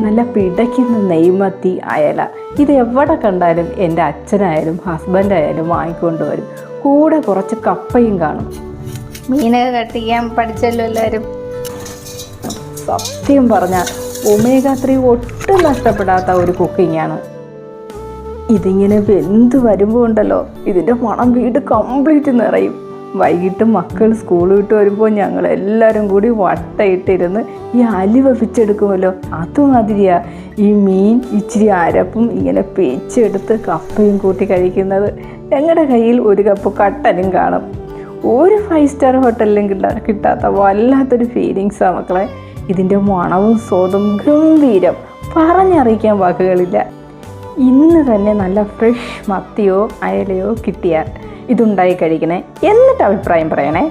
നല്ല പിടയ്ക്കുന്ന നെയ്മത്തി അയല, ഇത് എവിടെ കണ്ടാലും എൻ്റെ അച്ഛനായാലും ഹസ്ബൻഡായാലും വാങ്ങിക്കൊണ്ട് വരും. കൂടെ കുറച്ച് കപ്പയും കാണും. മീനൊക്കെ കട്ട് ചെയ്യാൻ പഠിച്ചല്ലോ എല്ലാവരും. സത്യം പറഞ്ഞാൽ ഒമേഗ 3 ഒട്ടും നഷ്ടപ്പെടാത്ത ഒരു കുക്കിങ്ങാണ്. ഇതിങ്ങനെ വെന്ത് വരുമ്പോൾ ഉണ്ടല്ലോ, ഇതിൻ്റെ മണം വീട് കംപ്ലീറ്റ് നിറയും. വൈകിട്ട് മക്കൾ സ്കൂൾ വിട്ട് വരുമ്പോൾ ഞങ്ങളെല്ലാവരും കൂടി വട്ടയിട്ടിരുന്ന് ഈ അലിവ പിച്ചെടുക്കുമല്ലോ, അതുമാതിരിയാ ഈ മീൻ ഇച്ചിരി അരപ്പും ഇങ്ങനെ പിച്ചെടുത്ത് കപ്പയും കൂട്ടി കഴിക്കുന്നത്. ഞങ്ങളുടെ കയ്യിൽ ഒരു കപ്പ് കട്ടനും കാണും. ഒരു 5 സ്റ്റാർ ഹോട്ടലിലും കിട്ടാത്ത വല്ലാത്തൊരു ഫീലിങ്സാണ് മക്കളെ. ഇതിൻ്റെ മണവും സ്വാദും ഗംഭീരം, പറഞ്ഞറിയിക്കാൻ വാക്കുകളില്ല. ഇന്ന് തന്നെ നല്ല ഫ്രഷ് മത്തിയോ അയലയോ കിട്ടിയാൽ ഇതുണ്ടായി കഴിക്കണേ, എന്നിട്ട് അഭിപ്രായം പറയണേ.